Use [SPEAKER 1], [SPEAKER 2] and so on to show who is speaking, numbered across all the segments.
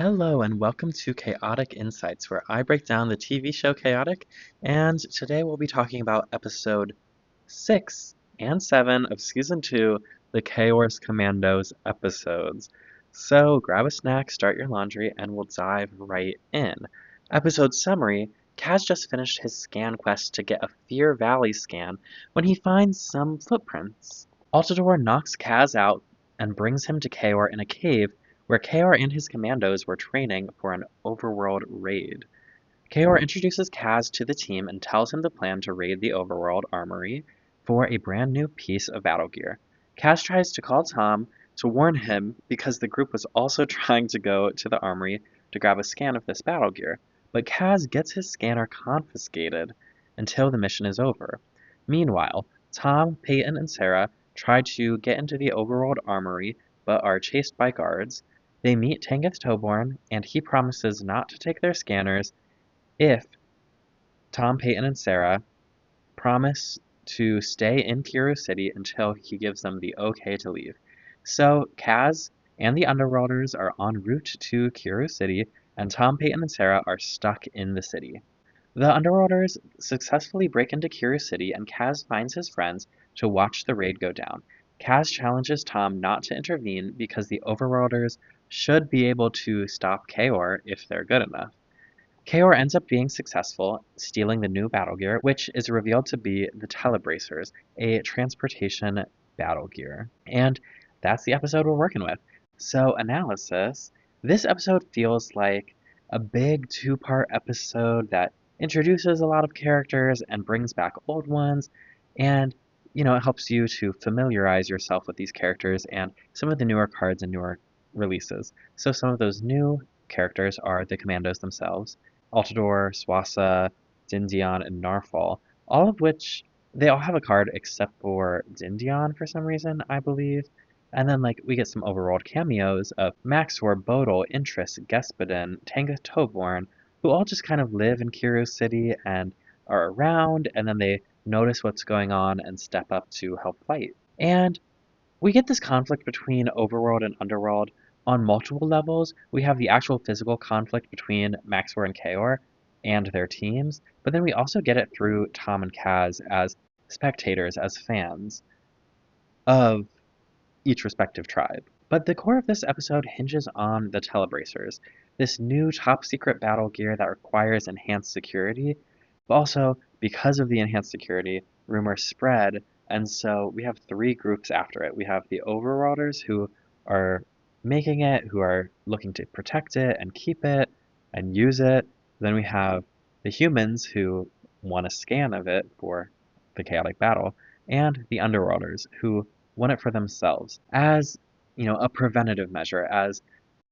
[SPEAKER 1] Hello and welcome to Chaotic Insights, where I break down the TV show Chaotic, and today we'll be talking about episode 6 and 7 of season 2, the Chaor's Commandos episodes. So grab a snack, start your laundry, and we'll dive right in. Episode summary: Kaz just finished his scan quest to get a Fear Valley scan when he finds some footprints. Altador knocks Kaz out and brings him to Chaor in a cave where Chaor and his commandos were training for an overworld raid. Chaor introduces Kaz to the team and tells him the plan to raid the overworld armory for a brand new piece of battle gear. Kaz tries to call Tom to warn him because the group was also trying to go to the armory to grab a scan of this battle gear, but Kaz gets his scanner confiscated until the mission is over. Meanwhile, Tom, Peyton, and Sarah try to get into the overworld armory but are chased by guards. They meet Tanith Toborn, and he promises not to take their scanners if Tom, Peyton, and Sarah promise to stay in Kiru City until he gives them the okay to leave. So Kaz and the Underworlders are en route to Kiru City, and Tom, Peyton, and Sarah are stuck in the city. The Underworlders successfully break into Kiru City, and Kaz finds his friends to watch the raid go down. Kaz challenges Tom not to intervene because the Overworlders should be able to stop Chaor if they're good enough. Chaor ends up being successful, stealing the new battle gear, which is revealed to be the Telebracers, a transportation battle gear. And that's the episode we're working with. So, analysis. This episode feels like a big two-part episode that introduces a lot of characters and brings back old ones, and it helps you to familiarize yourself with these characters and some of the newer cards and newer releases. So some of those new characters are the Commandos themselves, Altador, Swassa, Dindion, and Narfall, all of which they all have a card except for Dindion for some reason, I believe. And then we get some overworld cameos of Maxor, Bodil, Interest, Gespadin, Tanith Toborn, who all just kind of live in Kiru City and are around, and then they notice what's going on and step up to help fight. And we get this conflict between overworld and underworld on multiple levels. We have the actual physical conflict between Maxor and Chaor and their teams, but then we also get it through Tom and Kaz as spectators, as fans of each respective tribe. But the core of this episode hinges on the Telebracers, this new top secret battle gear that requires enhanced security, but also, because of the enhanced security, rumors spread, and so we have three groups after it. We have the Overworlders, who are making it, who are looking to protect it and keep it and use it. Then we have the humans, who want a scan of it for the chaotic battle, and the Underworlders, who want it for themselves as a preventative measure, as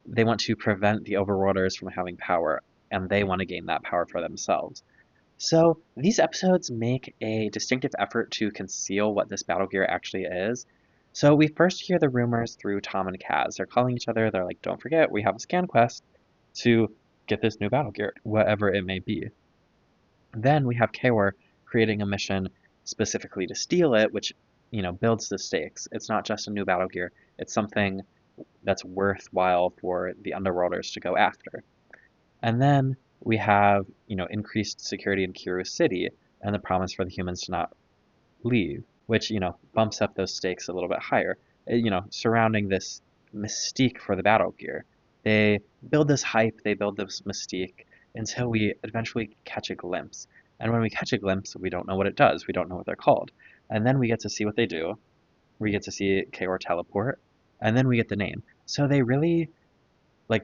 [SPEAKER 1] they want to prevent the Overworlders from having power, and they want to gain that power for themselves. So these episodes make a distinctive effort to conceal what this battle gear actually is. So we first hear the rumors through Tom and Kaz. They're calling each other, they're like, don't forget, we have a scan quest to get this new battle gear, whatever it may be. Then we have Chaor creating a mission specifically to steal it, which builds the stakes. It's not just a new battle gear, it's something that's worthwhile for the Underworlders to go after. And then we have, increased security in Kiru City and the promise for the humans to not leave, which, bumps up those stakes a little bit higher, surrounding this mystique for the battle gear. They build this hype, they build this mystique until we eventually catch a glimpse. And when we catch a glimpse, we don't know what it does. We don't know what they're called. And then we get to see what they do. We get to see Chaor teleport, and then we get the name. So they really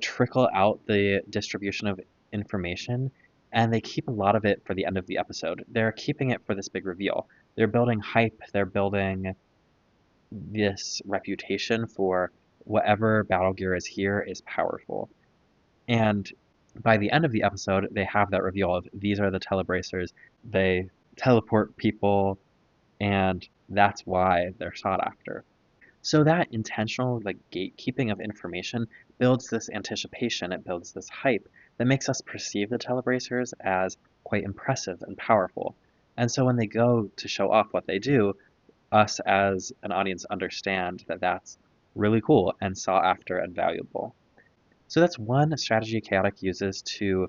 [SPEAKER 1] trickle out the distribution of information, and they keep a lot of it for the end of the episode. They're keeping it for this big reveal. They're building hype, they're building this reputation for whatever battle gear is here is powerful. And by the end of the episode, they have that reveal of these are the Telebracers. They teleport people, and that's why they're sought after. So that intentional gatekeeping of information builds this anticipation, it builds this hype that makes us perceive the Telebracers as quite impressive and powerful. And so when they go to show off what they do, us as an audience understand that that's really cool and sought after and valuable. So that's one strategy Chaotic uses to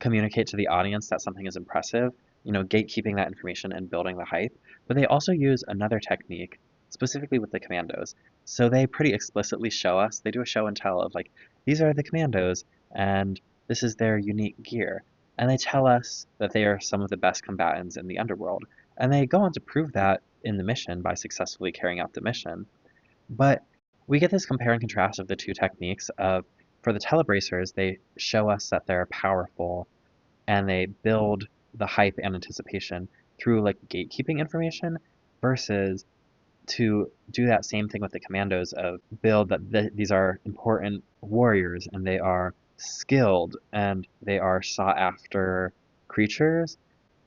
[SPEAKER 1] communicate to the audience that something is impressive, gatekeeping that information and building the hype. But they also use another technique, specifically with the Commandos. So they pretty explicitly show us, they do a show and tell of like, these are the Commandos, and this is their unique gear. And they tell us that they are some of the best combatants in the underworld. And they go on to prove that in the mission by successfully carrying out the mission. But we get this compare and contrast of the two techniques of, for the telebracers, they show us that they're powerful and they build the hype and anticipation through like gatekeeping information versus to do that same thing with the Commandos of build that these are important warriors and they are skilled and they are sought after creatures.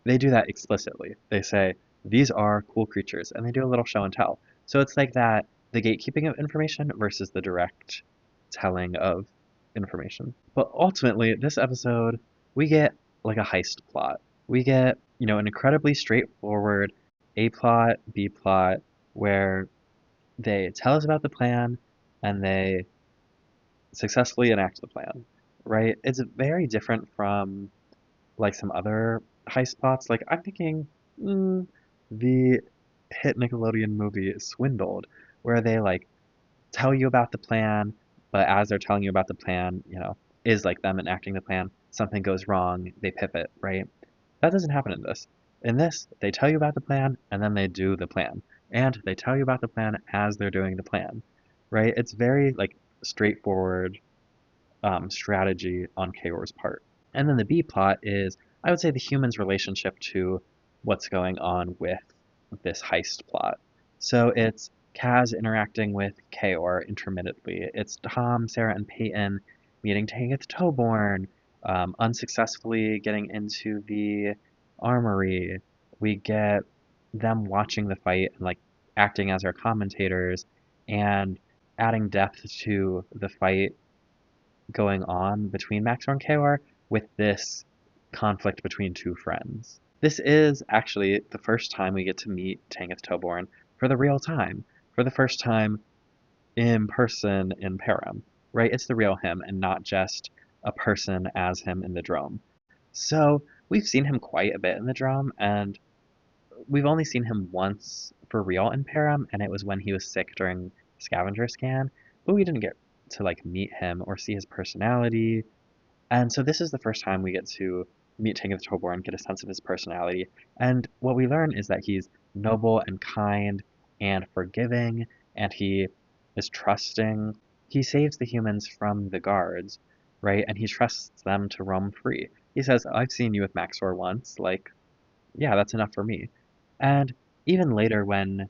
[SPEAKER 1] They do that explicitly. They say these are cool creatures and they do a little show and tell. So it's like that, the gatekeeping of information versus the direct telling of information. But ultimately, this episode, we get like a heist plot. We get, an incredibly straightforward A plot, B plot, where they tell us about the plan and they successfully enact the plan, right? It's very different from like some other heist plots. Like I'm thinking the hit Nickelodeon movie Swindled, where they like tell you about the plan, but as they're telling you about the plan, is like them enacting the plan. Something goes wrong, they pivot, right? That doesn't happen in this. In this, they tell you about the plan and then they do the plan. And they tell you about the plan as they're doing the plan, right? It's very like straightforward strategy on Chaor's part. And then the B plot is, I would say, the human's relationship to what's going on with this heist plot. So it's Kaz interacting with Chaor intermittently. It's Tom, Sarah, and Peyton meeting Tanith Toborn, unsuccessfully getting into the armory. We get them watching the fight and like acting as our commentators and adding depth to the fight going on between Maxor and Chaor with this conflict between two friends. This is actually the first time we get to meet Tanith Toborn for the real time, for the first time in person in Param, right? It's the real him and not just a person as him in the drome. So we've seen him quite a bit in the drome, and we've only seen him once for real in Param, and it was when he was sick during Scavenger Scan, but we didn't get to like meet him or see his personality. And so this is the first time we get to meet Tanith Toborn and get a sense of his personality. And what we learn is that he's noble and kind and forgiving, and he is trusting. He saves the humans from the guards, right? And he trusts them to roam free. He says, I've seen you with Maxor once, like, yeah, that's enough for me. And even later when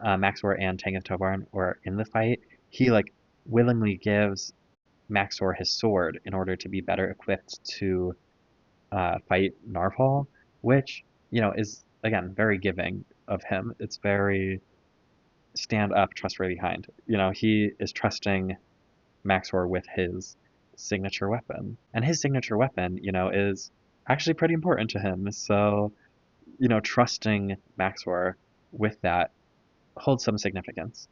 [SPEAKER 1] Maxor and Tanith Toborn were in the fight, he like willingly gives Maxor his sword in order to be better equipped to fight Narval, which, is, again, very giving of him. It's very stand up, trust right behind. He is trusting Maxor with his signature weapon. And his signature weapon, is actually pretty important to him. So, trusting Maxor with that holds some significance.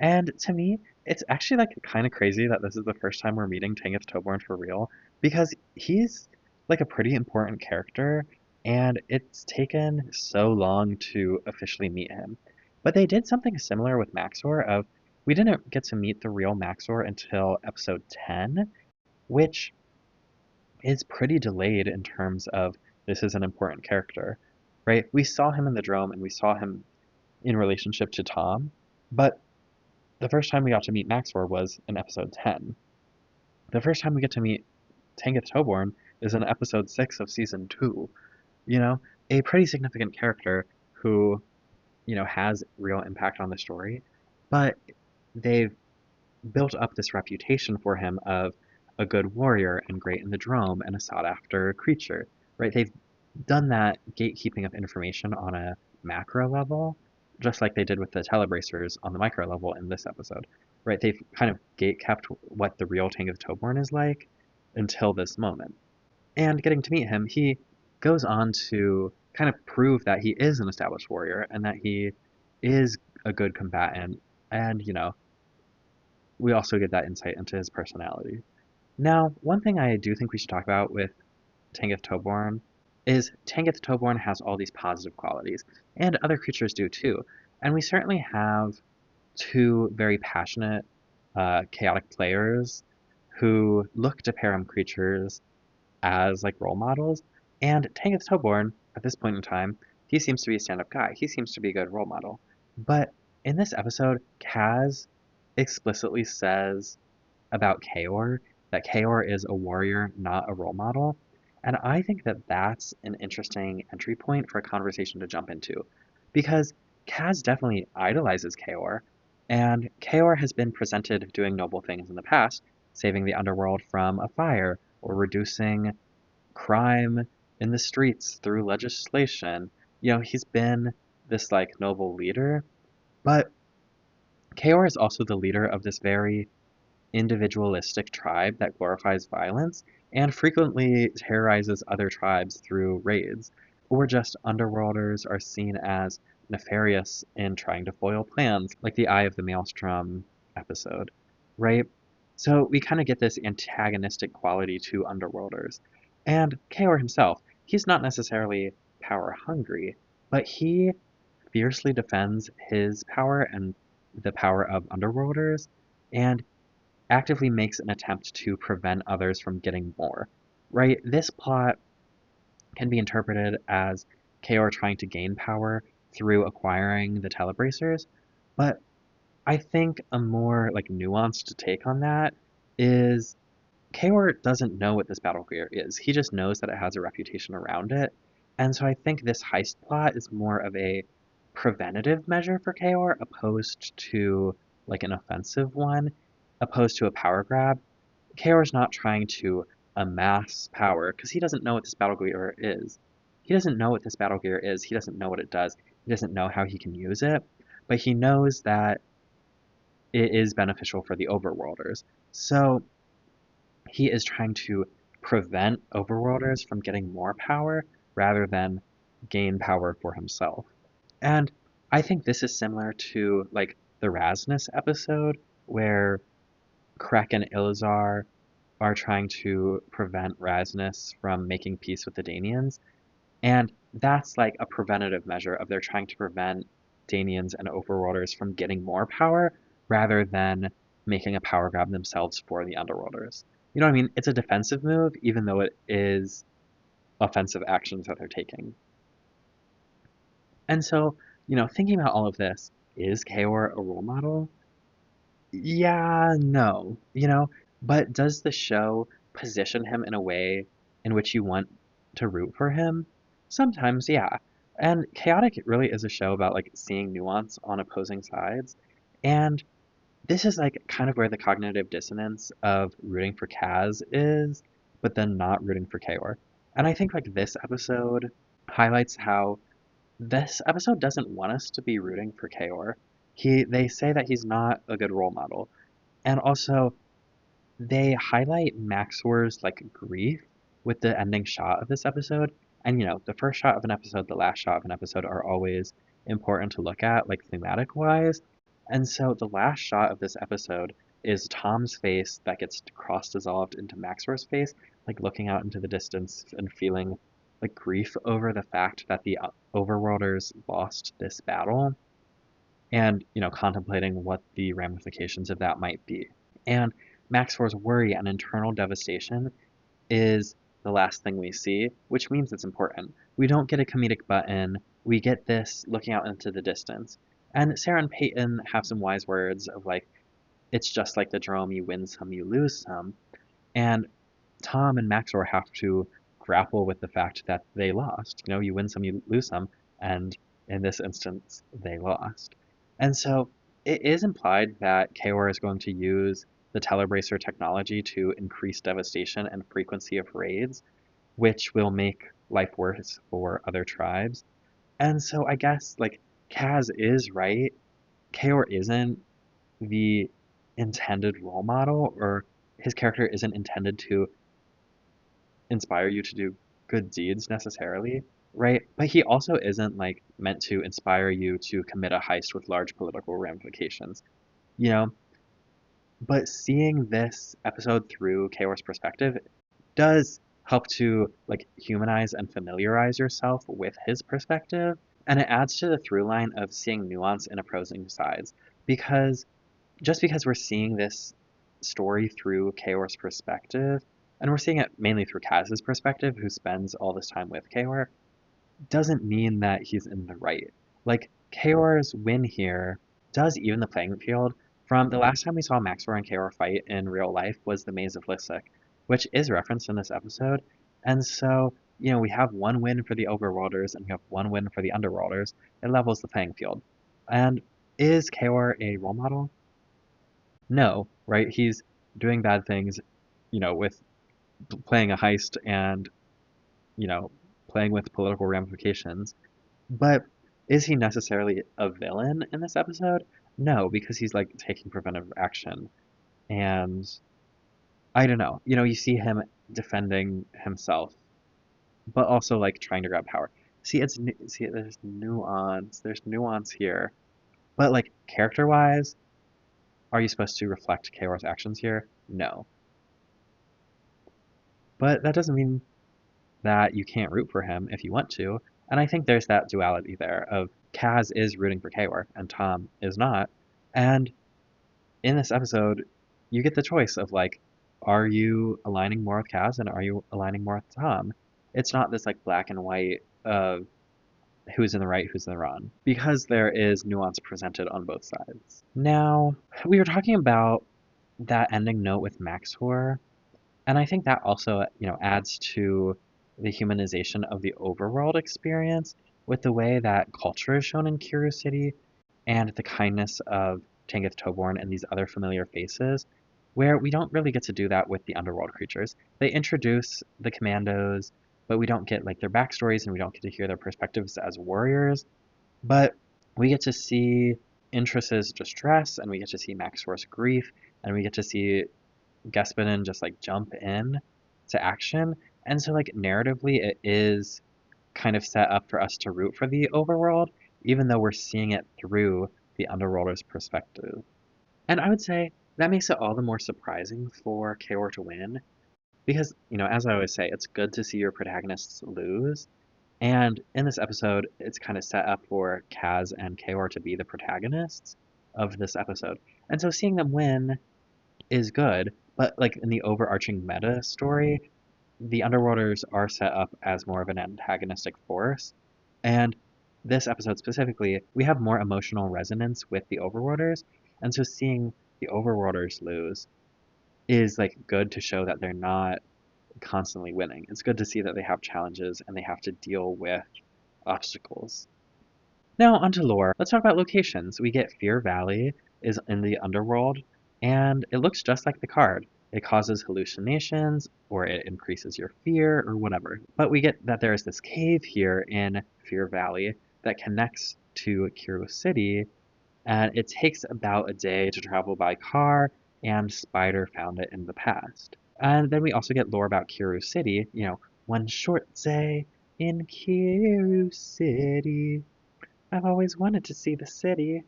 [SPEAKER 1] And to me, it's actually like kind of crazy that this is the first time we're meeting Tanith Toborn for real, because he's like a pretty important character, and it's taken so long to officially meet him. But they did something similar with Maxor of we didn't get to meet the real Maxor until episode 10, which is pretty delayed in terms of this is an important character, right? We saw him in the Drome and we saw him in relationship to Tom, but the first time we got to meet Maxor was in episode 10. The first time we get to meet Tanith Toborn is in episode 6 of season 2. A pretty significant character who, has real impact on the story, but they've built up this reputation for him of a good warrior and great in the Drome and a sought after creature, right? They've done that gatekeeping of information on a macro level, just like they did with the telebracers on the micro level in this episode, right? They've kind of gate kept what the real Tanith Toborn is like until this moment. And getting to meet him, he goes on to kind of prove that he is an established warrior and that he is a good combatant. And, we also get that insight into his personality. Now, one thing I do think we should talk about with Tanith Toborn is Tanith Toborn has all these positive qualities, and other creatures do too. And we certainly have two very passionate, chaotic players who look to Param creatures as like role models. And Tanith Toborn, at this point in time, he seems to be a stand-up guy. He seems to be a good role model. But in this episode, Kaz explicitly says about Chaor that Chaor is a warrior, not a role model. And I think that that's an interesting entry point for a conversation to jump into. Because Kaz definitely idolizes Chaor, and Chaor has been presented doing noble things in the past, saving the underworld from a fire, or reducing crime in the streets through legislation. He's been this like noble leader, but Chaor is also the leader of this very individualistic tribe that glorifies violence and frequently terrorizes other tribes through raids, or just underworlders are seen as nefarious in trying to foil plans, like the Eye of the Maelstrom episode, right? So we kind of get this antagonistic quality to underworlders. And Kaor himself, he's not necessarily power hungry, but he fiercely defends his power and the power of underworlders, and actively makes an attempt to prevent others from getting more, right? This plot can be interpreted as Kaor trying to gain power through acquiring the telebracers, but I think a more like nuanced take on that is Kaor doesn't know what this battle gear is. He just knows that it has a reputation around it. And so I think this heist plot is more of a preventative measure for Kaor opposed to like an offensive one, opposed to a power grab. Kaor's not trying to amass power because he doesn't know what this battle gear is. He doesn't know what this battle gear is. He doesn't know what it does. He doesn't know how he can use it, but he knows that it is beneficial for the overworlders. So he is trying to prevent overworlders from getting more power rather than gain power for himself. And I think this is similar to like the Rasnus episode where Krek and Ilizar are trying to prevent Rasnus from making peace with the Danians. And that's like a preventative measure of they're trying to prevent Danians and overworlders from getting more power rather than making a power grab themselves for the underworlders. You know what I mean? It's a defensive move, even though it is offensive actions that they're taking. And so, thinking about all of this, is Kaor a role model? Yeah, no, but does the show position him in a way in which you want to root for him? Sometimes, yeah. And Chaotic really is a show about like seeing nuance on opposing sides. And this is like kind of where the cognitive dissonance of rooting for Kaz is, but then not rooting for Kaor. And I think like this episode highlights how this episode doesn't want us to be rooting for Kaor. They say that he's not a good role model. And also they highlight Maxor's like grief with the ending shot of this episode. And the first shot of an episode, the last shot of an episode are always important to look at, like thematic wise. And so the last shot of this episode is Tom's face that gets cross dissolved into Maxor's face, like looking out into the distance and feeling like grief over the fact that the overworlders lost this battle and, contemplating what the ramifications of that might be. And Maxor's worry and internal devastation is the last thing we see, which means it's important. We don't get a comedic button, we get this looking out into the distance. And Sarah and Peyton have some wise words of like, it's just like the drum, you win some, you lose some. And Tom and Maxor have to grapple with the fact that they lost. You win some, you lose some, and in this instance, they lost. And so it is implied that Kaor is going to use the telebracer technology to increase devastation and frequency of raids, which will make life worse for other tribes. And so I guess like Kaz is right. Kaor isn't the intended role model, or his character isn't intended to inspire you to do good deeds necessarily, right? But he also isn't like meant to inspire you to commit a heist with large political ramifications. You know, But seeing this episode through Chaor's perspective does help to like humanize and familiarize yourself with his perspective, and it adds to the through line of seeing nuance in opposing sides. Because just because we're seeing this story through Chaor's perspective, and we're seeing it mainly through Kaz's perspective, who spends all this time with Chaor, doesn't mean that he's in the right. Like, Chaor's win here does even the playing field. From the last time we saw Maxwell and Chaor fight in real life was the Maze of Lysik, which is referenced in this episode. And so, we have one win for the Overworlders and we have one win for the Underworlders. It levels the playing field. And is Chaor a role model? No, right? He's doing bad things, with playing a heist and, you know, playing with political ramifications. But is he necessarily a villain in this episode? No, because he's like taking preventive action. And I don't know. You see him defending himself, but also like trying to grab power. See, there's nuance. There's nuance here. But like character-wise, are you supposed to reflect Chaor's actions here? No. But that doesn't mean that you can't root for him if you want to. And I think there's that duality there of Kaz is rooting for Chaor and Tom is not. And in this episode, you get the choice of like, are you aligning more with Kaz and are you aligning more with Tom? It's not this like black and white of who's in the right, who's in the wrong, because there is nuance presented on both sides. Now, we were talking about that ending note with Maxor, and I think that also, adds to the humanization of the overworld experience with the way that culture is shown in Kiru City and the kindness of Tanith Toborn and these other familiar faces, where we don't really get to do that with the underworld creatures. They introduce the Commandos, but we don't get like their backstories and we don't get to hear their perspectives as warriors. But we get to see Intras's distress and we get to see Maxor's grief and we get to see Gespinin just like jump in to action. And so like narratively it is kind of set up for us to root for the overworld, even though we're seeing it through the underworlder's perspective. And I would say that makes it all the more surprising for Chaor to win, because, as I always say, it's good to see your protagonists lose. And in this episode, it's kind of set up for Kaz and Chaor to be the protagonists of this episode. And so seeing them win is good, but like in the overarching meta story, the Underworlders are set up as more of an antagonistic force. And this episode specifically, we have more emotional resonance with the Overworlders. And so seeing the Overworlders lose is like good to show that they're not constantly winning. It's good to see that they have challenges and they have to deal with obstacles. Now onto lore. Let's talk about locations. We get Fear Valley is in the underworld, and it looks just like the card. It causes hallucinations, or it increases your fear, or whatever. But we get that there is this cave here in Fear Valley that connects to Kiru City, and it takes about a day to travel by car, and Spider found it in the past. And then we also get lore about Kiru City, one short day in Kiru City. I've always wanted to see the city.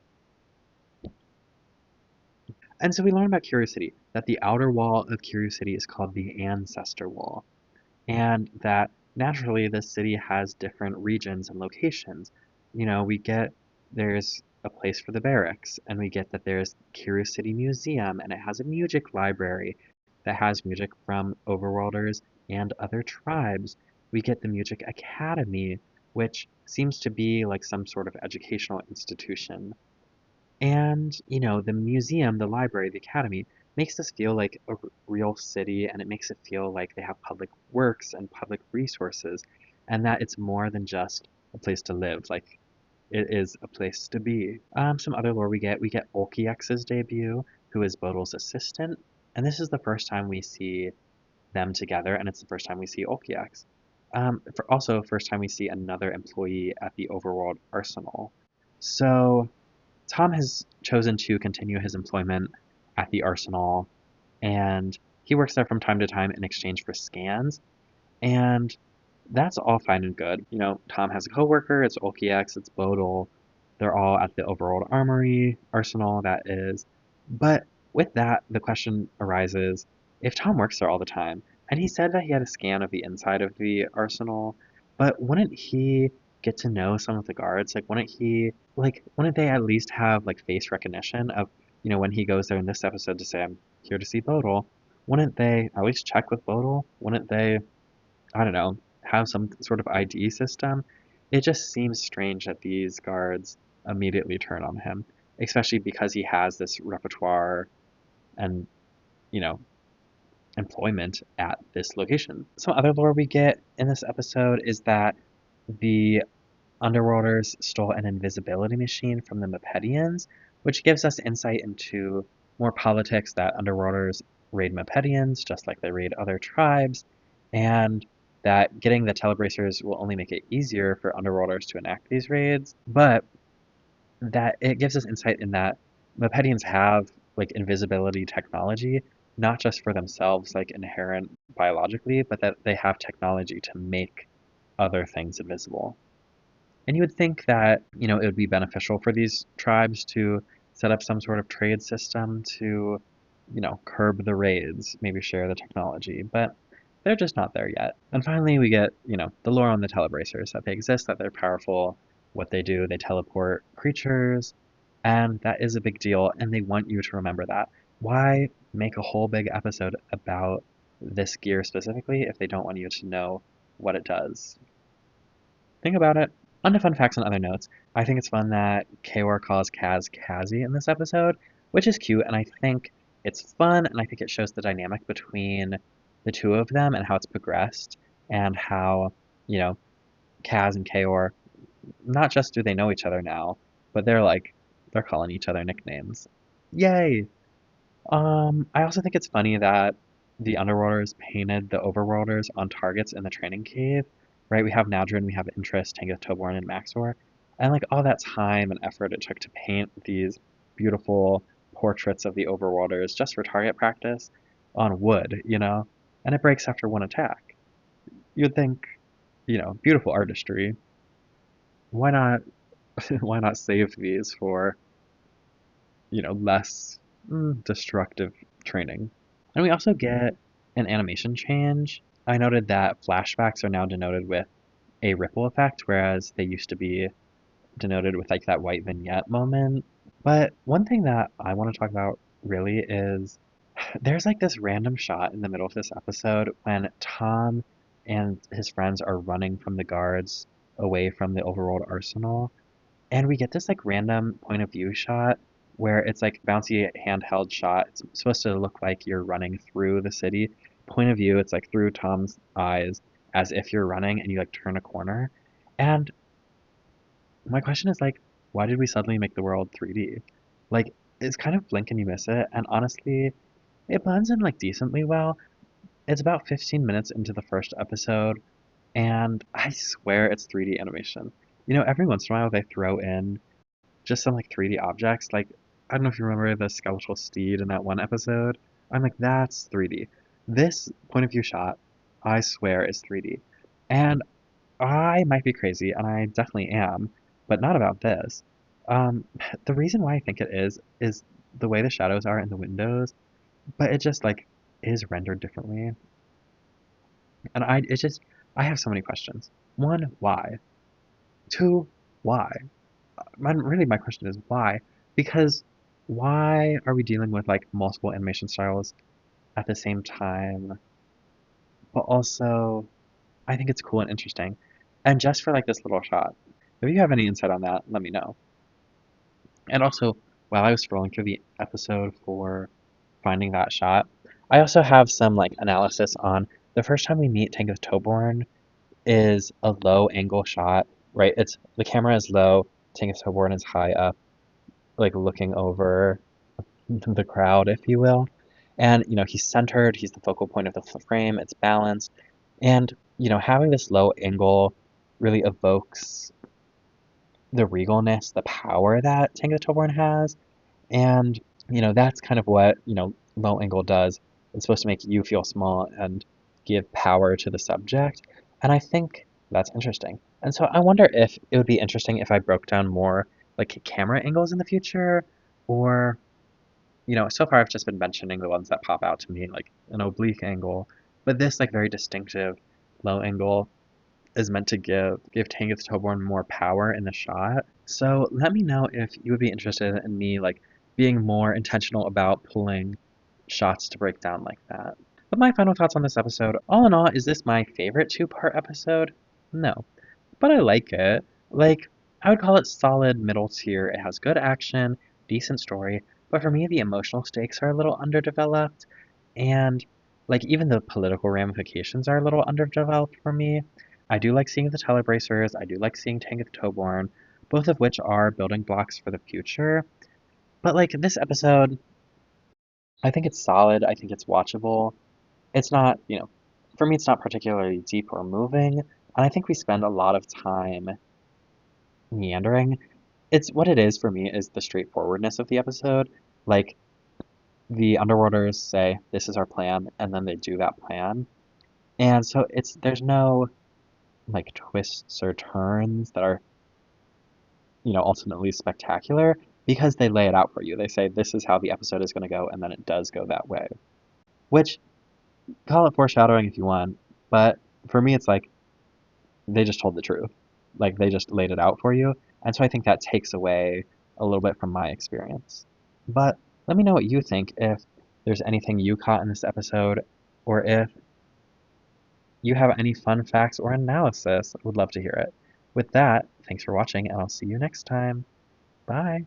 [SPEAKER 1] And so we learn about Kiru City, that the outer wall of Kiru City is called the Ancestor Wall, and that naturally this city has different regions and locations. We get there's a place for the barracks, and we get that there's Kiru City Museum, and it has a music library that has music from Overworlders and other tribes. We get the Music Academy, which seems to be like some sort of educational institution. And, the museum, the library, the academy makes this feel like a real city, and it makes it feel like they have public works and public resources, and that it's more than just a place to live. Like, it is a place to be. Some other lore we get Olkiex's debut, who is Bodil's assistant, and this is the first time we see them together, and it's the first time we see Olkiex. Also, first time we see another employee at the Overworld Arsenal. So, Tom has chosen to continue his employment at the Arsenal, and he works there from time to time in exchange for scans, and that's all fine and good. Tom has a coworker, it's Olkiex, it's Bodil, they're all at the Overworld Armory, Arsenal, that is, but with that, the question arises, if Tom works there all the time, and he said that he had a scan of the inside of the arsenal, but wouldn't he get to know some of the guards? Wouldn't they at least have like face recognition of, when he goes there in this episode to say, I'm here to see Bodil, wouldn't they at least check with Bodil? Wouldn't they, I don't know, have some sort of ID system? It just seems strange that these guards immediately turn on him, especially because he has this repertoire and, you know, employment at this location. Some other lore we get in this episode is that the Underworlders stole an invisibility machine from the Mepedians, which gives us insight into more politics that Underworlders raid Mepedians just like they raid other tribes, and that getting the telebracers will only make it easier for Underworlders to enact these raids, but that it gives us insight in that Mepedians have like invisibility technology, not just for themselves, like inherent biologically, but that they have technology to make other things invisible. And you would think that, it would be beneficial for these tribes to set up some sort of trade system to, curb the raids, maybe share the technology, but they're just not there yet. And finally, we get, the lore on the telebracers, that they exist, that they're powerful, what they do, they teleport creatures, and that is a big deal, and they want you to remember that. Why make a whole big episode about this gear specifically if they don't want you to know what it does? Think about it. On to fun facts and other notes. I think it's fun that Chaor calls Kaz Kazi in this episode, which is cute, and I think it's fun, and I think it shows the dynamic between the two of them and how it's progressed, and how, Kaz and Chaor, not just do they know each other now, but they're calling each other nicknames. Yay! I also think it's funny that the Underworlders painted the Overworlders on targets in the training cave, right? We have Nadrin, we have Interest, Tangus Toborn, and Maxor, and like all that time and effort it took to paint these beautiful portraits of the Overworlders just for target practice on wood, and it breaks after one attack. You'd think, beautiful artistry. Why not? Why not save these for, less destructive training? And we also get an animation change. I noted that flashbacks are now denoted with a ripple effect, whereas they used to be denoted with like that white vignette moment. But one thing that I want to talk about really is there's like this random shot in the middle of this episode when Tom and his friends are running from the guards away from the overworld arsenal, and we get this like random point of view shot where it's like bouncy handheld shot. It's supposed to look like you're running through the city. Point of view, it's like through Tom's eyes as if you're running and you like turn a corner. And my question is like, why did we suddenly make the world 3D? Like, it's kind of blink and you miss it. And honestly, it blends in like decently well. It's about 15 minutes into the first episode, and I swear it's 3D animation. Every once in a while they throw in just some like 3D objects. Like, I don't know if you remember the skeletal steed in that one episode. I'm like, that's 3D. This point of view shot, I swear, is 3D. And I might be crazy, and I definitely am, but not about this. Um, the reason why I think it is the way the shadows are in the windows, but it just like is rendered differently. And I have so many questions. One, why? Two, why? Really, my question is why? Because why are we dealing with like multiple animation styles at the same time? But also, I think it's cool and interesting. And just for like this little shot, if you have any insight on that, let me know. And also, while I was scrolling through the episode for finding that shot, I also have some like analysis on the first time we meet Tangus Toborn is a low angle shot, right? It's the camera is low, Tangus Toborn is high up, like looking over the crowd, if you will. And, he's centered, he's the focal point of the frame, it's balanced. And, having this low angle really evokes the regalness, the power that Tango Toborn has. And, that's kind of what, low angle does. It's supposed to make you feel small and give power to the subject. And I think that's interesting. And so I wonder if it would be interesting if I broke down more like camera angles in the future, or So far I've just been mentioning the ones that pop out to me, like an oblique angle, but this like very distinctive low angle is meant to give Tangus Toborn more power in the shot. So let me know if you would be interested in me like being more intentional about pulling shots to break down like that. But my final thoughts on this episode, all in all, is this my favorite two-part episode? No. But I like it. Like, I would call it solid middle tier. It has good action, decent story, but for me, the emotional stakes are a little underdeveloped, and like even the political ramifications are a little underdeveloped for me. I do like seeing the Telebracers, I do like seeing Tanith Toborn, both of which are building blocks for the future. But like this episode, I think it's solid, I think it's watchable. It's not, for me, it's not particularly deep or moving, and I think we spend a lot of time meandering. It's what it is for me is the straightforwardness of the episode. Like the Underworlders say, "This is our plan," and then they do that plan. And so there's no like twists or turns that are, ultimately spectacular because they lay it out for you. They say this is how the episode is going to go, and then it does go that way. Which call it foreshadowing if you want, but for me, it's like they just told the truth. Like they just laid it out for you. And so I think that takes away a little bit from my experience. But let me know what you think if there's anything you caught in this episode or if you have any fun facts or analysis. I would love to hear it. With that, thanks for watching and I'll see you next time. Bye.